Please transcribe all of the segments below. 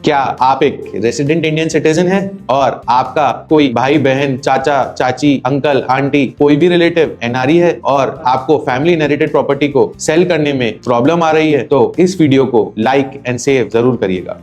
क्या आप एक रेसिडेंट इंडियन सिटीजन हैं और आपका कोई भाई बहन चाचा चाची अंकल आंटी कोई भी रिलेटिव एनआरई है और आपको फैमिली इनहेरिटेड प्रॉपर्टी को सेल करने में प्रॉब्लम आ रही है तो इस वीडियो को लाइक एंड सेव जरूर करिएगा।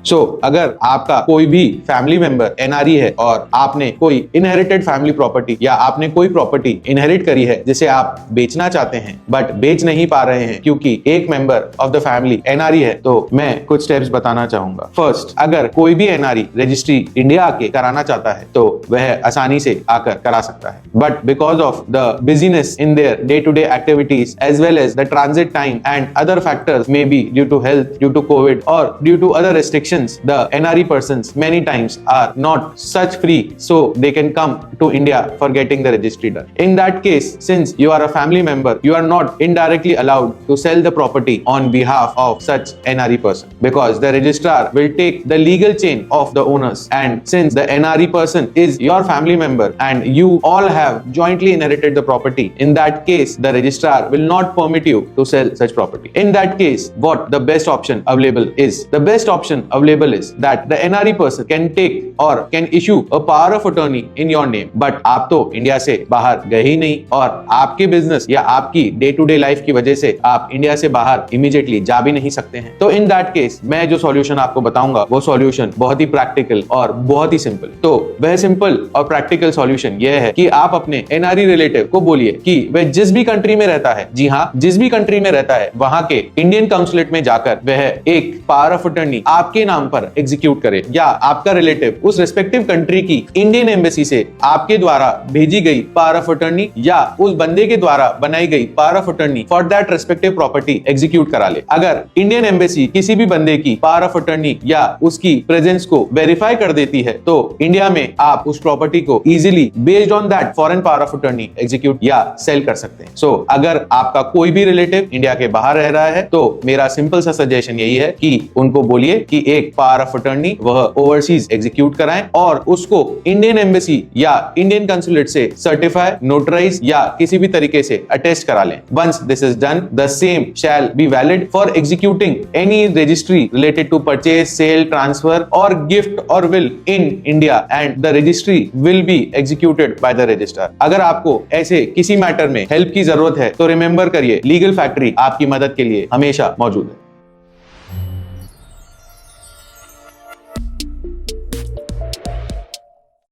अगर आपका कोई भी फैमिली मेंबर एनआरई है और आपने कोई इनहेरिटेड फैमिली प्रॉपर्टी या आपने कोई प्रॉपर्टी इनहेरिट करी है जिसे आप बेचना चाहते हैं बट बेच नहीं पा रहे हैं क्योंकि एक member of the family NRE है, तो मैं कुछ स्टेप्स बताना चाहूंगा। फर्स्ट, अगर कोई भी एनआरई रजिस्ट्री इंडिया आके कराना चाहता है तो वह आसानी से आकर करा सकता है, but because of the busyness in their day to day activities as well as the transit time and other factors may be due to health, due to COVID और due to other restrictions, the NRE persons many times are not such free so they can come to India for getting the registry done. In that case, since you are a family member, you are not indirectly allowed to sell the property on behalf of such NRE person because the registrar will take the legal chain of the owners, and since the NRE person is your family member and you all have jointly inherited the property, in that case the registrar will not permit you to sell such property. In that case, what the best option available is? The best option available is that the NRE person can take or can issue a power of attorney in your name. But आप तो India से बाहर गए ही नहीं और आपके business या आपकी डे टू डे लाइफ की वजह से आप इंडिया से बाहर इमीडिएटली जा भी नहीं सकते हैं। तो इन दैट केस मैं जो सॉल्यूशन आपको बताऊंगा वो सॉल्यूशन बहुत ही प्रैक्टिकल और बहुत ही सिंपल। तो वह सिंपल और प्रैक्टिकल सॉल्यूशन यह है कि आप अपने एनआरई रिलेटिव को बोलिए कि वह जिस भी कंट्री में रहता है, जी हाँ, जिस भी कंट्री में रहता है, वहां के इंडियन काउंसुलेट में जाकर वह एक पावर ऑफ अटर्नी आपके नाम पर एग्जीक्यूट करे, या आपका रिलेटिव उस रिस्पेक्टिव कंट्री की इंडियन एम्बेसी से आपके द्वारा भेजी गई पावर ऑफ अटर्नी या उस बंदे के द्वारा बनाई गई power of attorney for that respective property execute करा ले। अगर इंडियन एम्बेसी किसी भी बंदे की पावर ऑफ अटर्नी या उसकी प्रेजेंस को वेरीफाई कर देती है तो इंडिया में आप उस प्रॉपर्टी को easily based on that foreign power of attorney execute या सेल कर सकते हैं। अगर आपका कोई भी रिलेटिव इंडिया के बाहर रह रहा है तो मेरा सिंपल सा सजेशन यही है कि उनको बोलिए कि एक पावर ऑफ अटर्नी वह ओवरसीज एग्जीक्यूट कराएं और उसको इंडियन एम्बेसी या इंडियन कंसुलेट से सर्टिफाई, नोटराइज या किसी भी तरीके से अटेस्ट करा लें। Once this is done, the same shall be valid for executing any registry related to purchase, sale, transfer और गिफ्ट और will in India and the registry will be executed by the registrar. अगर आपको ऐसे किसी matter में help की जरूरत है तो रिमेंबर करिए, लीगल फैक्ट्री आपकी मदद के लिए हमेशा मौजूद है।